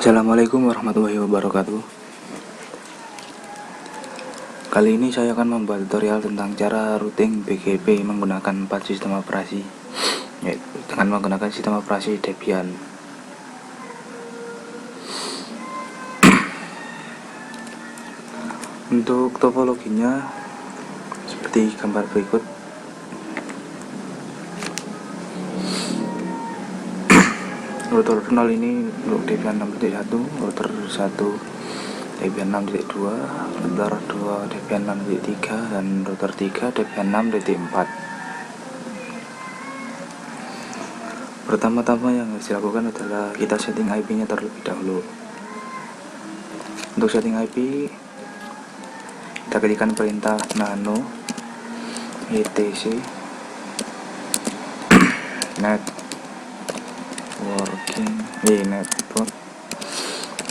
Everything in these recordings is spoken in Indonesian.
Assalamualaikum warahmatullahi wabarakatuh. Kali ini saya akan membuat tutorial tentang cara routing BGP menggunakan 4 sistem operasi, yaitu dengan menggunakan sistem operasi Debian. Untuk topologinya seperti gambar berikut. Router 0 ini untuk Debian 6.1, router 1 Debian 6.2, router 2 Debian 6.3, dan router 3 Debian 6.4. Pertama-tama yang harus dilakukan adalah kita setting IP-nya terlebih dahulu. Untuk setting IP, kita ketikkan perintah nano etc network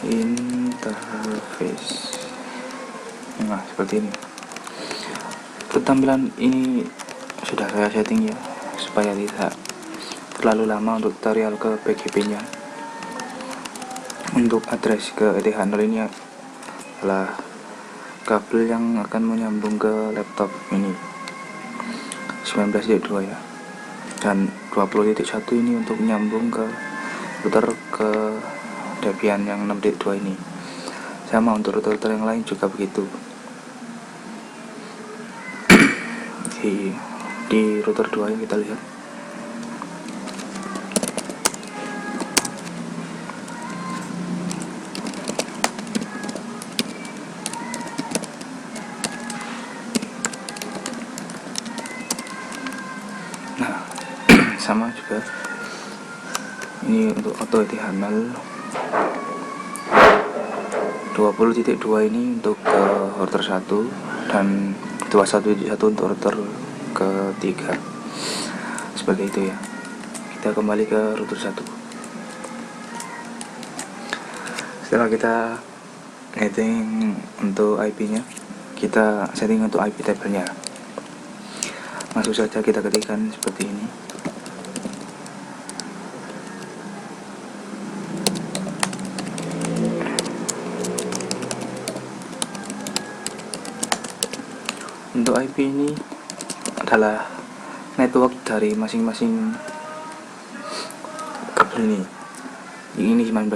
interface. Nah, seperti ini. Untuk tampilan ini sudah saya setting ya, supaya tidak terlalu lama untuk tutorial ke BGP-nya. Untuk address ke ETH0 ini adalah kabel yang akan menyambung ke laptop ini 19.2 ya, dan 20.1 ini untuk menyambung ke router ke Debian yang 6.2 ini. Sama untuk router yang lain juga begitu. di router 2 yang kita lihat. Nah, sama juga ini untuk auto ETH0 20.2 ini untuk ke router 1 dan 21.1 untuk router ketiga. Seperti itu ya. Kita kembali ke router 1. Setelah kita setting untuk IP-nya, kita setting untuk IP table-nya. Langsung saja kita ketikkan seperti ini. Untuk IP ini adalah network dari masing-masing kabel ini. Ini 19,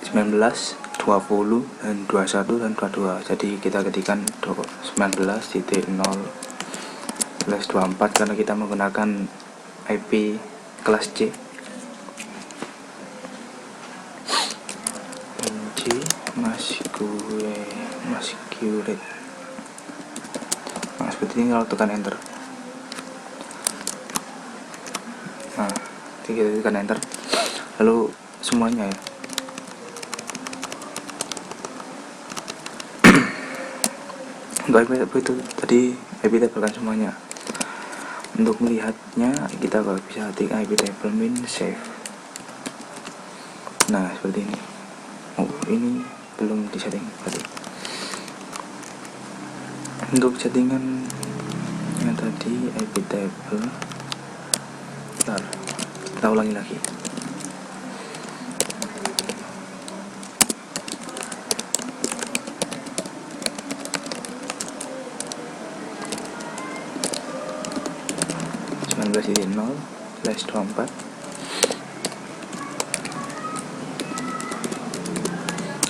20, dan 21 dan 22. Jadi kita ketikkan 19.0/24 karena kita menggunakan IP kelas C. Masquerade. Nah, seperti ini kalau tekan enter. Nah, kita tekan enter. Lalu semuanya ya. Untuk IP table itu tadi IP table kan semuanya. Untuk melihatnya kita bisa ketik IP table min save. Nah, seperti ini. Oh, ini belum disetting tadi. Untuk settingan yang tadi IP table, bentar, kita ulangi lagi. (0/24)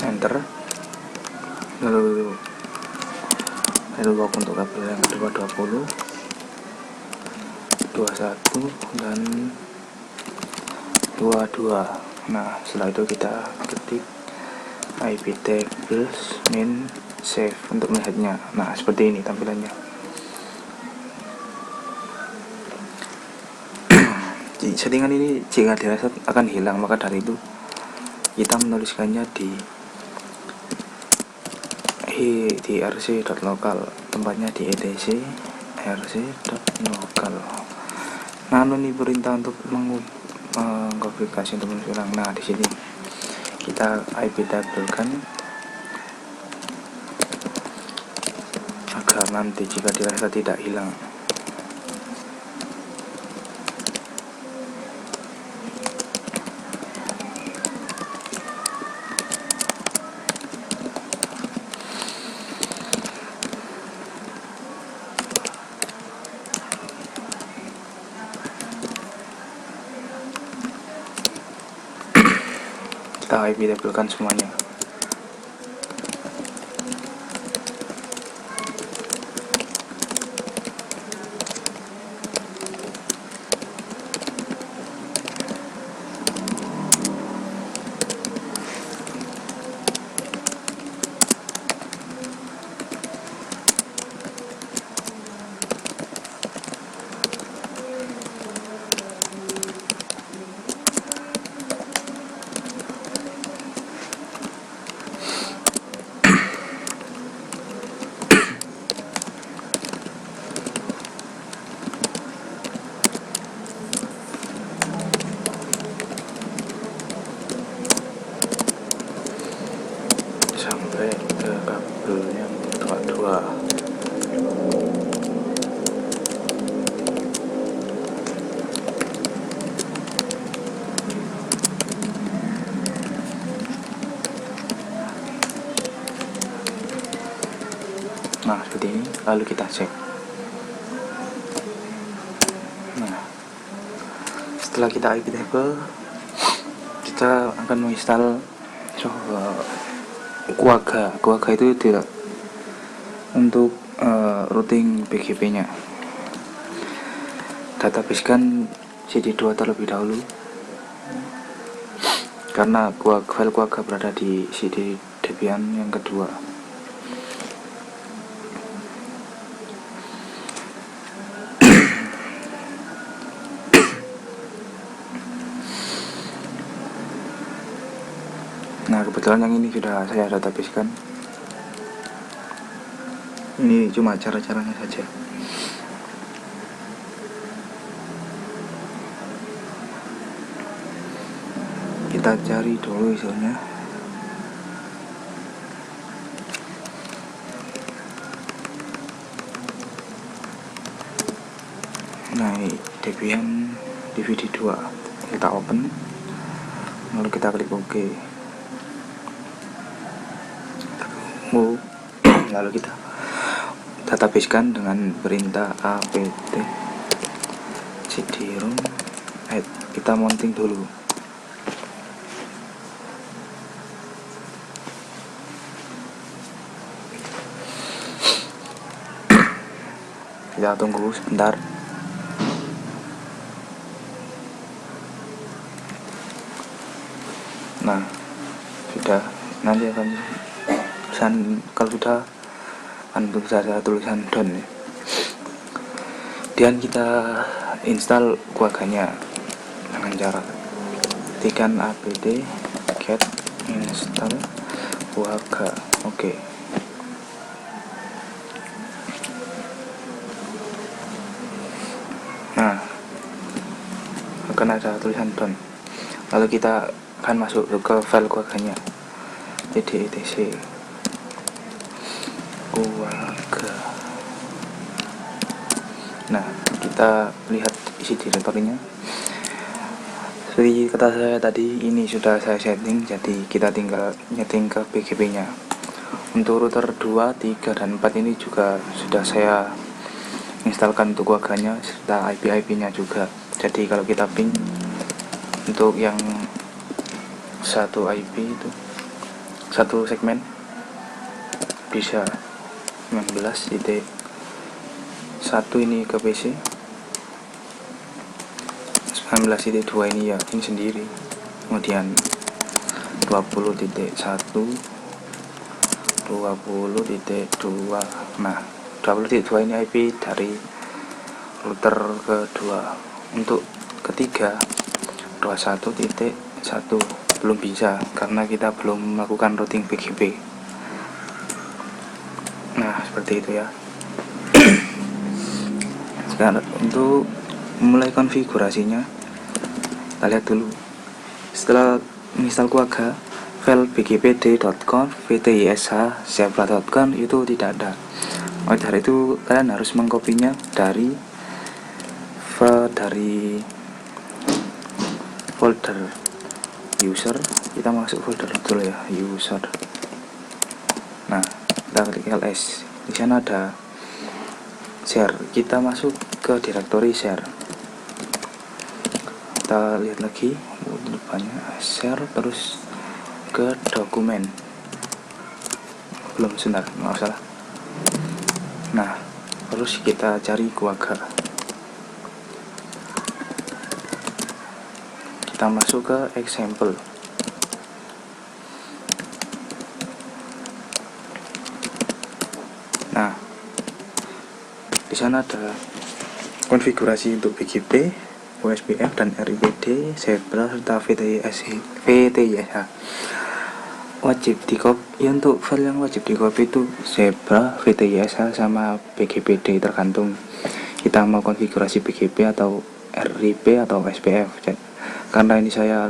enter. Lalu lock untuk kabel yang kedua 20, 21 dan 22. Nah, setelah itu kita ketik IP tables min save untuk melihatnya. Nah, seperti ini tampilannya. Settingan ini jika dirasa akan hilang, maka dari itu kita menuliskannya di rc.local, tempatnya di etc rc.local. Nano ini perintah untuk mengkonfigurasi untuk hilang. Nah, di sini kita IP table kan agar nanti jika dirasa tidak hilang. kita IP labelkan semuanya. Sampai ke kabel yang dua. Nah, seperti ini, lalu kita cek. Nah, setelah kita IP label, kita akan menginstal Quagga itu tidak untuk routing BGP-nya. Databasekan CD2 terlebih dahulu, karena file Quagga berada di CD Debian yang kedua. Nah, kebetulan yang ini sudah saya databasekan. Ini cuma cara-caranya saja. Kita cari dulu isinya. Nah, Debian DVD 2. Kita open. Lalu kita klik OK. Lalu kita databasekan dengan perintah apt cd-rom. Kita mounting dulu. Kita tunggu sebentar. Nah, sudah. Nanti akan kalau sudah akan ada tulisan done ya. Dan kita install Quagga-nya dengan cara ketikkan apt get install Quagga. Oke. Nah, akan ada tulisan done. Lalu kita akan masuk ke file Quagga-nya, etc Quagga. Nah, kita lihat isi direktorinya. Seperti kata saya tadi, ini sudah saya setting, jadi kita tinggal nyeting ke BGP-nya. Untuk router 2, 3, dan 4 ini juga sudah saya instalkan untuk Quagga-nya serta IP-nya juga. Jadi kalau kita ping untuk yang satu IP itu satu segmen bisa 19.1 ini ke PC, 19.2 ini ya ini sendiri, kemudian 20.1 20.2. Nah, 20.2 ini IP dari router kedua. Untuk ketiga 21.1 belum bisa karena kita belum melakukan routing BGP. Nah, seperti itu ya. Sekarang untuk memulai konfigurasinya, kita lihat dulu. Setelah menginstal Quagga, file bgpd.conf, vtish.zebra.conf itu tidak ada. Oleh dari itu kalian harus mengkopinya dari folder user. Kita masuk folder dulu ya, user. Nah, kita klik ls. Di sana ada share. Kita masuk ke direktori share. Kita lihat lagi depannya share, terus ke dokumen. Belum, sebentar, nggak salah. Nah, terus kita cari Quagga. Kita masuk ke example. Nah, di sana ada konfigurasi untuk BGP, OSPF dan RIPD, Zebra serta VTISH. Wajib di copy. Untuk file yang wajib di copy itu Zebra, VTISH sama BGPD, tergantung kita mau konfigurasi BGP atau RIP atau SPF. Karena ini saya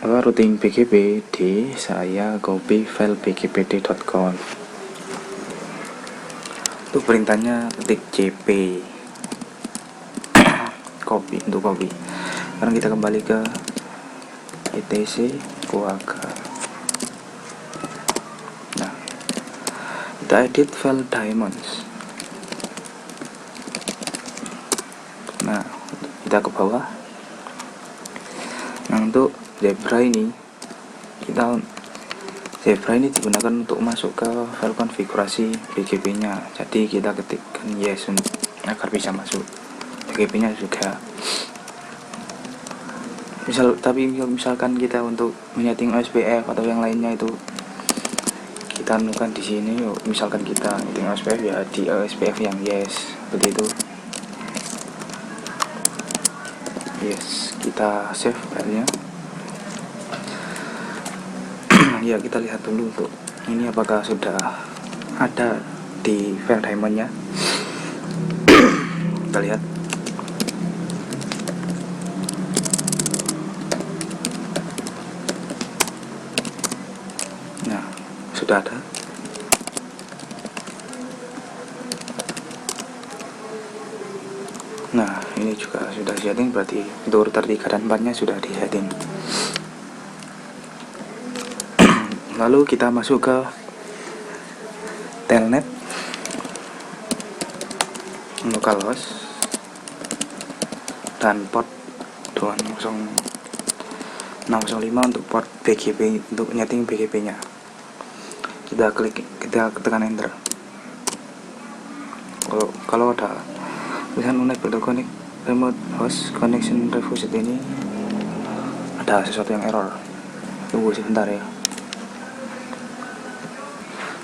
routing BGPD, saya copy file bgpd.conf. Untuk perintahnya ketik cp copy, untuk copy. Sekarang kita kembali ke etc Quagga. Nah, kita edit file diamonds. Nah, kita ke bawah. Nah, untuk Zebra ini Zebra ini digunakan untuk masuk ke file konfigurasi BGP nya. Jadi kita ketikkan yes agar bisa masuk BGP nya juga. Tapi misalkan kita untuk menyeting OSPF atau yang lainnya itu kita anukan di sini. Misalkan kita setting OSPF ya di OSPF yang yes, seperti itu. Yes, kita save filenya. Ya, kita lihat dulu untuk ini apakah sudah ada di file diamondnya. Kita lihat. Nah, sudah ada. Nah, ini juga sudah setting, berarti untuk router 3 dan 4 nya sudah di setting. Lalu kita masuk ke telnet, localhost, dan port 20605 untuk port BGP, untuk nyeting BGP nya. Kita tekan enter. Kalau ada tulisan unable to connect remote host connection refused, ini ada sesuatu yang error. Tunggu sebentar ya.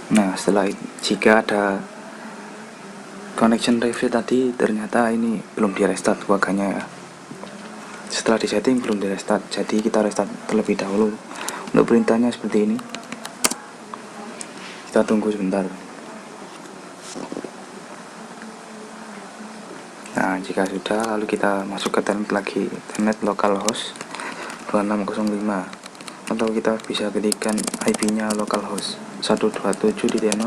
Nah, jika ada connection refused tadi, ternyata ini belum di restart Quagga-nya ya. Setelah di setting belum di restart, jadi kita restart terlebih dahulu. Untuk perintahnya seperti ini. Kita tunggu sebentar. Nah, jika sudah, lalu kita masuk ke telnet lagi, telnet localhost 2605, atau kita bisa ketikkan IP nya localhost 127.0.0.1,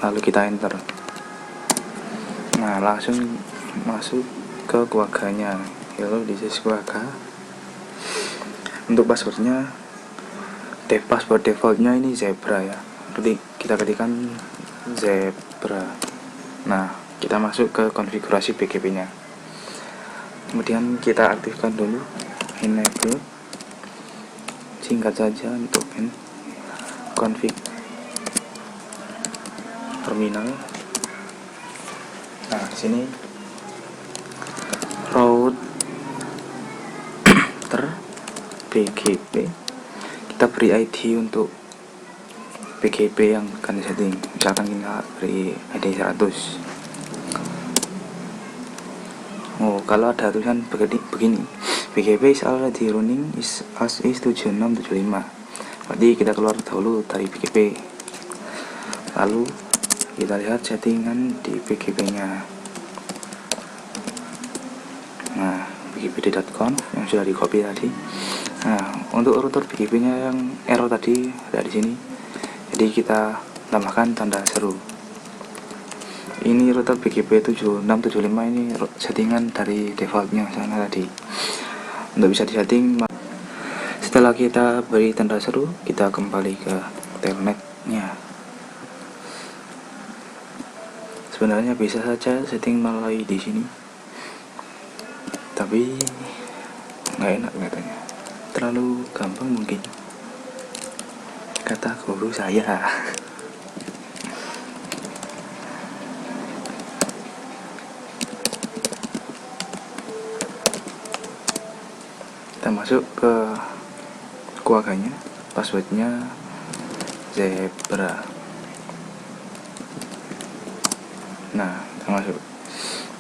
lalu kita enter. Nah, langsung masuk ke Quagga-nya. Hello, this is Quagga. Untuk passwordnya, password defaultnya ini Zebra ya. Kita ketikkan Zebra. Nah, kita masuk ke konfigurasi BGP nya. Kemudian kita aktifkan dulu enable, singkat saja untuk config terminal. Nah, sini router BGP, kita beri ID untuk BGP yang akan disetting. Misalkan kita beri ID 100. Kalau ada tulisan begini, BGP is already running as is 7675, berarti kita keluar dahulu dari BGP, lalu kita lihat settingan di BGP nya. Nah, bgpd.conf yang sudah di copy tadi. Nah, untuk router BGP nya yang error tadi ada di sini, jadi kita tambahkan tanda seru. Ini router BGP 7675 ini settingan dari defaultnya sana tadi. Untuk bisa disetting, setelah kita beri tanda seru, kita kembali ke telnetnya. Sebenarnya bisa saja setting melalui di sini, tapi nggak enak katanya. terlalu gampang mungkin, kata guru saya. Kita masuk ke keluarganya, passwordnya zebra. Nah, kita masuk.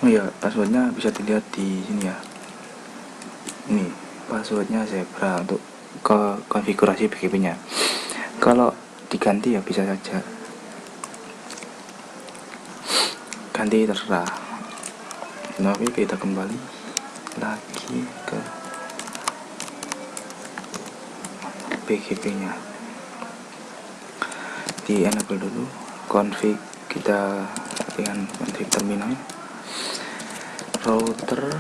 Oh ya, passwordnya bisa dilihat di sini ya. Ini passwordnya zebra untuk ke konfigurasi BGP-nya. Kalau diganti ya bisa saja, ganti terserah. Tapi kita kembali lagi ke BGP-nya, di enable dulu config. Kita dengan config terminal router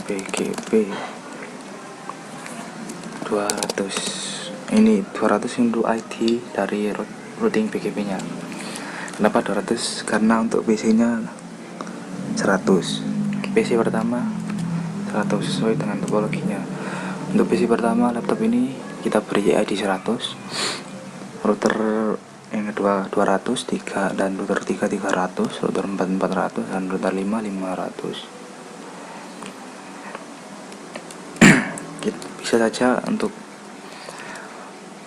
BGP 200. Ini 200 untuk ID dari routing BGP-nya. Kenapa 200? Karena untuk PC-nya 100. PC pertama 100 sesuai dengan topologinya. Untuk PC pertama laptop ini kita beri ID 100, router yang kedua 200, 3 dan router 3 300, router 4 400 dan router 5 500. Bisa saja untuk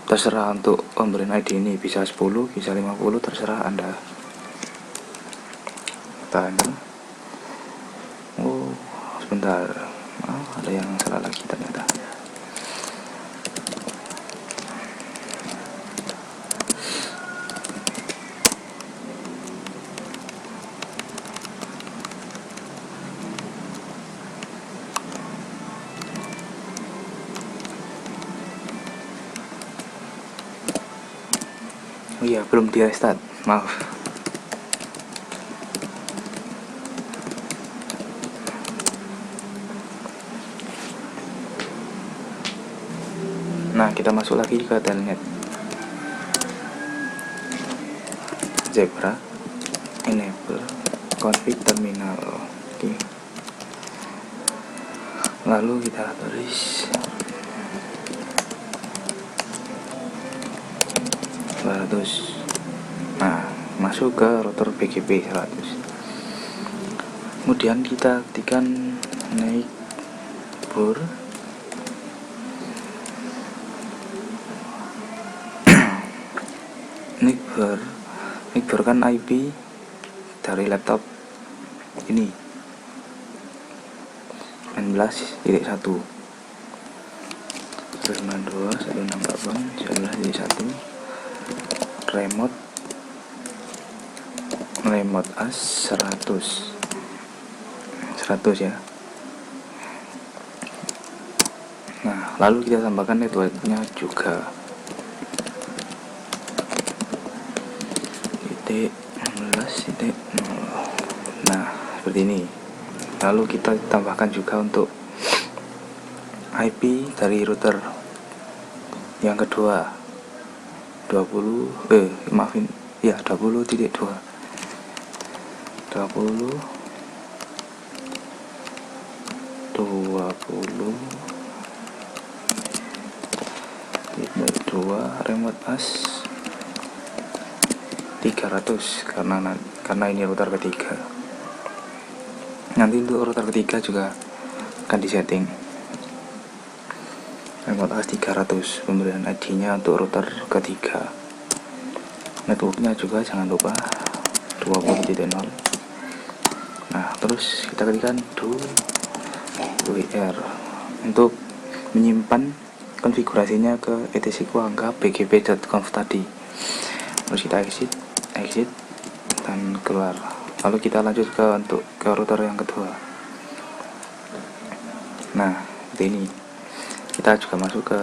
terserah untuk pemberian ID ini, bisa 10, bisa 50, terserah Anda. Tanya. Oh, sebentar. Ada yang salah lagi ternyata. Oh iya, belum di restart, maaf. Nah, kita masuk lagi ke telnet zebra, enable config terminal. Oke. Lalu kita tulis 200. Nah, masuk ke router BGP 100. Kemudian kita ketikkan neighbor neighbor kan IP dari laptop ini 19.1 192.168.19.1 remote as 100 ya. Nah, lalu kita tambahkan networknya juga, titik 16.0. Nah, seperti ini. Lalu kita tambahkan juga untuk IP dari router yang kedua 20.2 remote as 300 karena ini router ketiga. Nanti untuk router ketiga juga akan disetting remote as 300, pemberian ID-nya untuk router ketiga. Networknya juga jangan lupa 20.0. Nah, terus kita ketikkan do WR untuk menyimpan konfigurasinya ke etc kuangga bgp.conf tadi. Terus kita exit dan keluar. Lalu kita lanjut ke router yang kedua. Nah, seperti ini. Kita juga masuk ke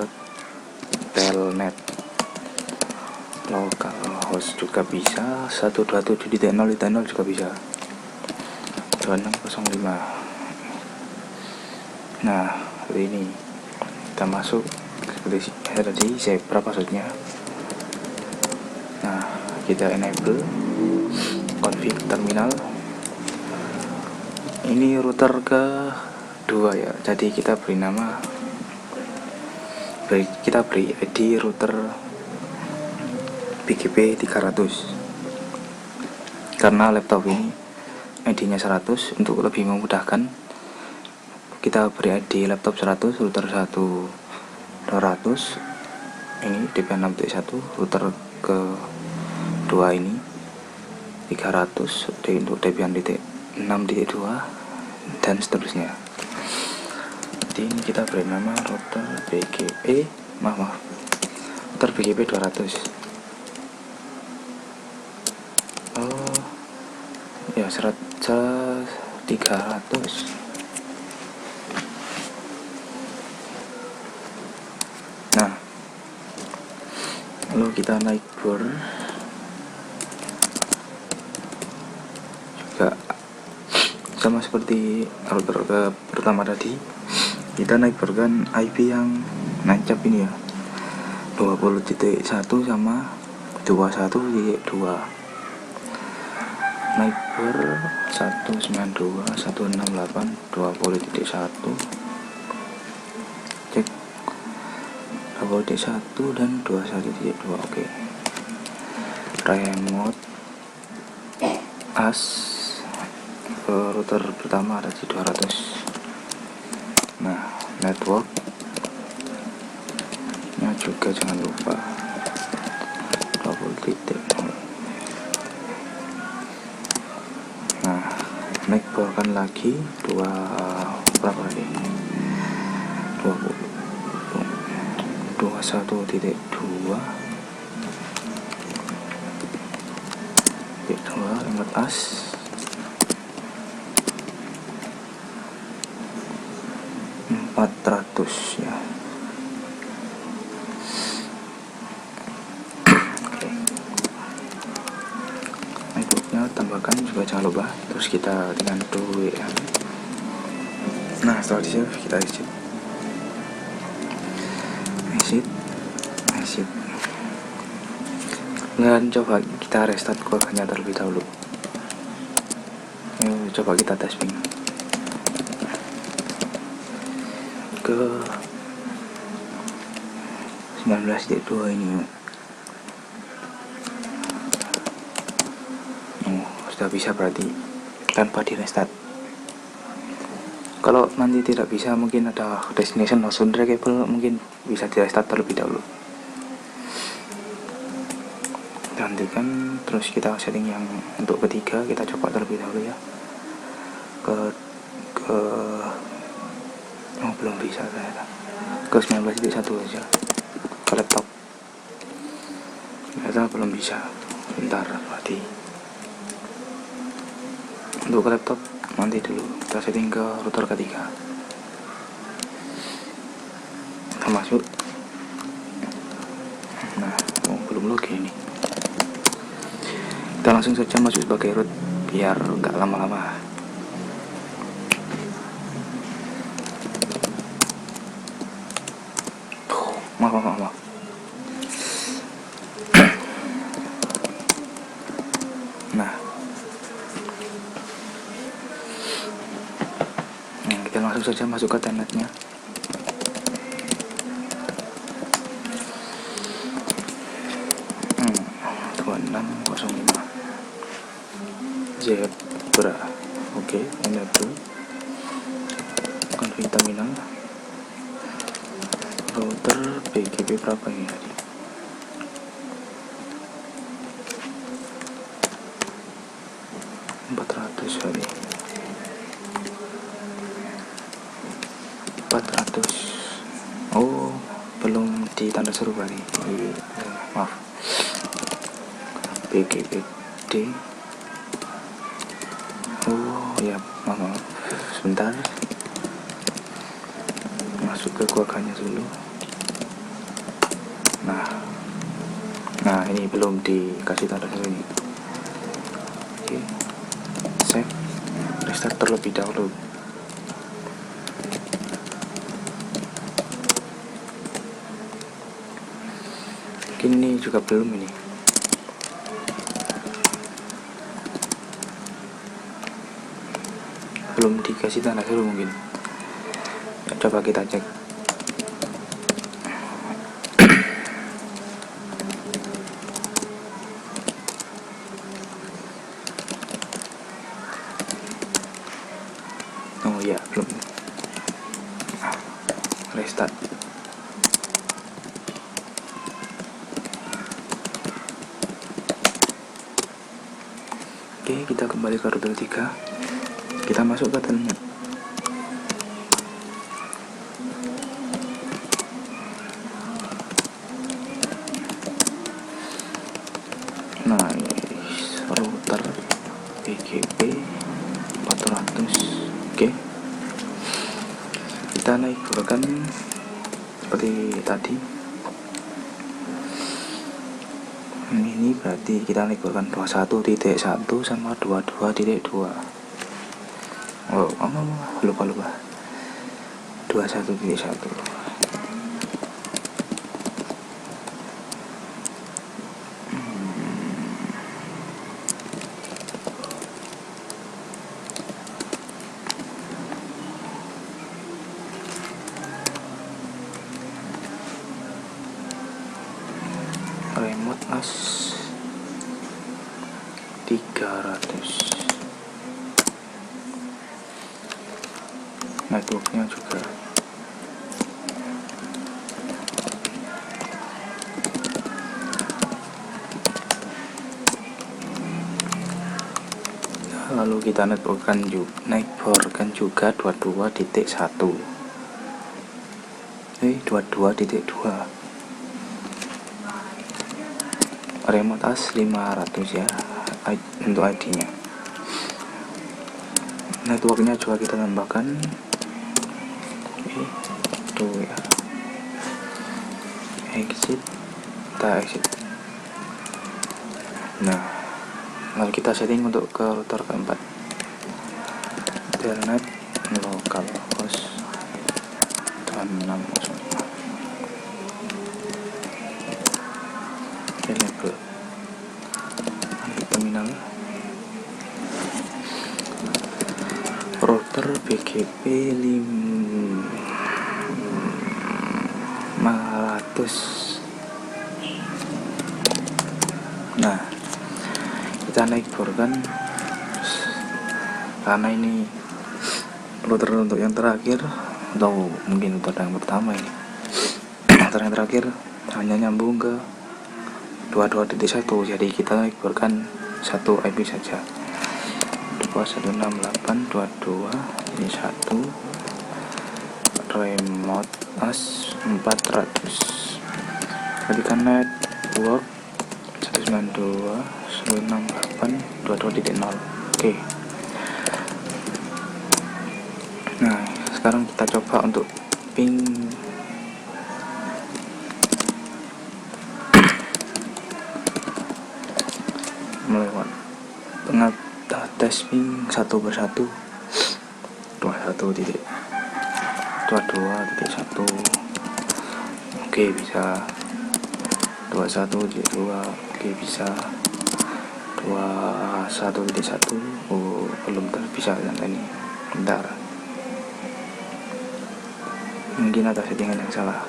telnet localhost juga bisa, 127.0.0 juga bisa, 2605. Nah, seperti ini. Kita masuk seperti tadi zebra passwordnya. Nah, kita enable config terminal. Ini router kedua ya, jadi kita beri nama kita beri ID router BGP 300 karena laptop ini ID nya 100. Untuk lebih memudahkan kita beri ID laptop 100, router 200, ini Debian 6.1, router ke 2 ini 300 untuk Debian 6.2 dan seterusnya. Jadi ini kita beri nama router BGP, maaf router BGP 200. Oh ya, 300. Nah, lalu kita naik BOR juga sama seperti router pertama tadi. Kita naik BOR kan IP yang nancap ini ya, 20.1 sama 21.2. naik BOR 192.168.20.1, cek 20.1 dan 21.2. Oke. Remote as router pertama ada di 200. Nah, network nya juga jangan lupa 20.0. Nah, naik BOR kan lagi 21.2 remote as 400 ya. Oke. Networknya tambahkan juga jangan lupa. Terus kita dengan WM. Nah, setelah di save kita exit. Dan coba kita restart keluarganya terlebih dahulu. Yuk, coba kita tes ping ke 19.2 ini. Sudah bisa berarti tanpa di restart. Kalau nanti tidak bisa, mungkin ada destination langsung driveable, mungkin bisa di restart terlebih dahulu. Gantikan, terus kita setting yang untuk ketiga, kita coba terlebih dahulu ya. Belum bisa ternyata. Ke 19.1 aja ke laptop. Ternyata belum bisa. Bentar, berarti untuk ke laptop nanti dulu kita setting ke router ketiga. Kita masuk. Nah, belum login ini. Kita langsung saja masuk sebagai root biar nggak lama-lama. Maaf. Nah, kita langsung saja masuk ke telnetnya. Hmm, 2605 Zebra. Oke, enable config terminal. Router BGP berapa ini tadi? 400 kali 400. Oh, belum di tanda seru kali. Maaf. BGPD. Oh ya, maaf. Sebentar. Masuk ke keluarganya dulu. Nah ini belum dikasih tanda seru ini. Oke, save, restart terlebih dahulu. Ini juga belum ini. Belum dikasih tanda seru mungkin. Coba kita cek. Oke, kita kembali ke router 3. Kita masuk ke telnet. Nah, router BGP 400. Oke, kita naik kan seperti tadi. Ini berarti kita naikkan 21.1 sama 22.2. Oh, lupa 21.1. Remote as 300. Networknya juga lalu kita networkkan juga 22.1. 22.2. Remote as 500 ya untuk ID nya. Networknya juga kita tambahkan itu ya, exit. Nah, lalu kita setting untuk ke router keempat, telnet lokal host 605 enable terminal router BGP 500. Nah, kita naik kan karena ini router untuk yang terakhir, atau mungkin router yang pertama ini. Router yang terakhir hanya nyambung ke 22.1, jadi kita naik kan satu IP saja, 2.168.22.1 remote as 400. Ketika network 192.168.22.0. Oke. Nah, sekarang kita coba untuk ping melewat tes ping satu persatu. 21.22.1. Oke, bisa 21.2. Oke, bisa 21.1. Oh, belum bisa yang ini. Bentar, mungkin ada settingan yang salah.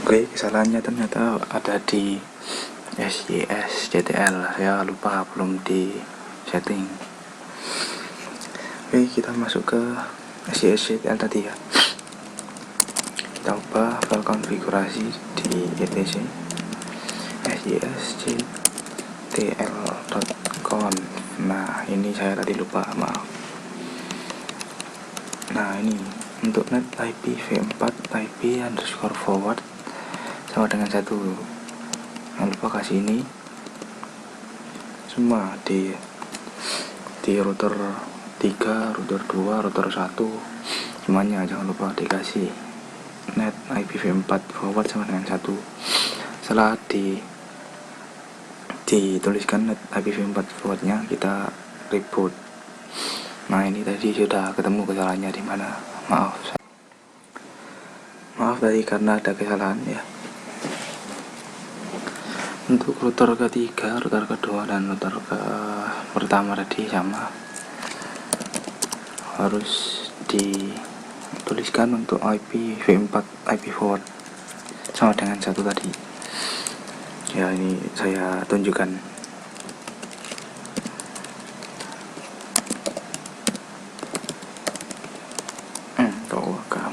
Oke, kesalahannya ternyata ada di SYS CTL, saya lupa belum di setting. Oke, kita masuk ke SYS CTL tadi ya. Kita ubah file konfigurasi di etc syctl.conf. Nah, ini saya tadi lupa, maaf. Nah, ini untuk net IPv4 IP_forward sama dengan 1. Jangan lupa kasih ini semua di router 3, router 2, router 1, semuanya jangan lupa dikasih net IPv4 forward sama dengan 1. Setelah dituliskan net IPv4 forwardnya, kita reboot. Nah, ini tadi sudah ketemu kesalahannya di mana. Maaf tadi karena ada kesalahan ya. Untuk router ketiga, router kedua, dan router ke pertama tadi sama, harus dituliskan untuk IPv4 IP forward sama dengan 1 tadi ya. Ini saya tunjukkan.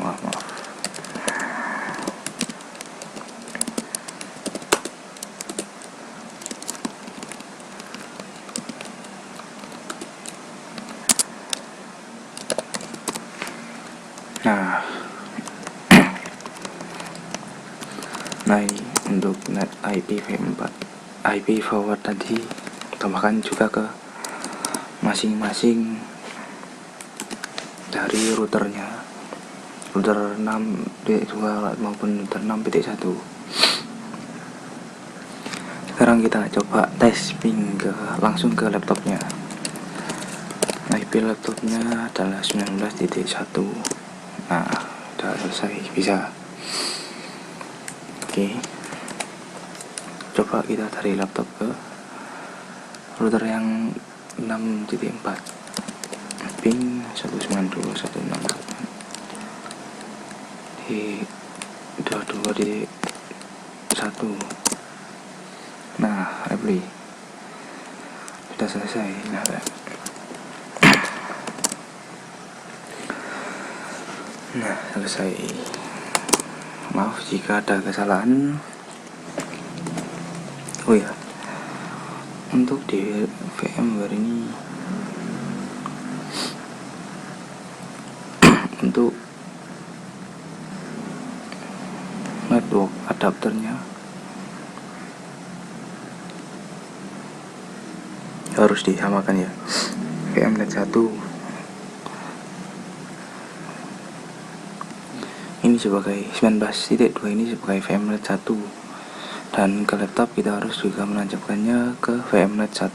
Maaf. Nah, ini untuk net IPv4 IP forward tadi tambahkan juga ke masing-masing dari routernya, router 6.2 maupun router 6.1. Sekarang kita coba tes ping langsung ke laptopnya. IP laptopnya adalah 19.1. Nah, udah selesai, bisa. Oke, coba kita cari laptop ke router yang 6.4, ping 192.168 di 22.1. Nah, reply sudah selesai. Nah, selesai. Maaf jika ada kesalahan. Oh ya, untuk di VMware ini untuk network adapternya harus disamakan ya. VMnet 1 ini sebagai 19.2 ini sebagai VMnet 1, dan ke laptop kita harus juga menancapkannya ke VMnet 1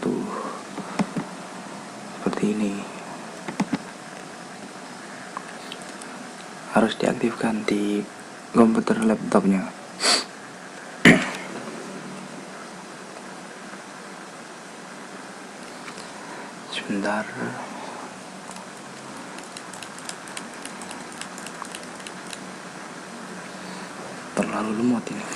seperti ini. Harus diaktifkan di komputer laptopnya. Sebentar. Terlalu lemot ini.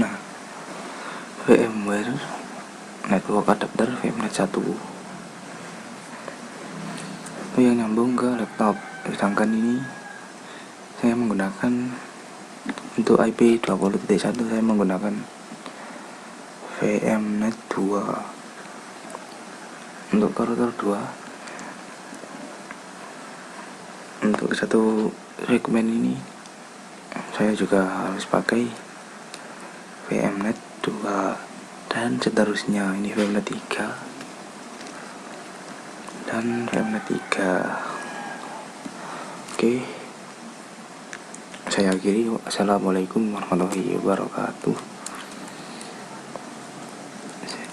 Nah, VMware network adapter VMnet 1 itu yang nyambung ke laptop. Sedangkan ini saya menggunakan untuk IP 20.1, saya menggunakan VMnet 2. Untuk router 2 untuk satu segmen ini saya juga harus pakai VMnet 2, dan seterusnya ini VMnet 3 dan VMnet 3. Oke, saya akhiri. Assalamualaikum warahmatullahi wabarakatuh.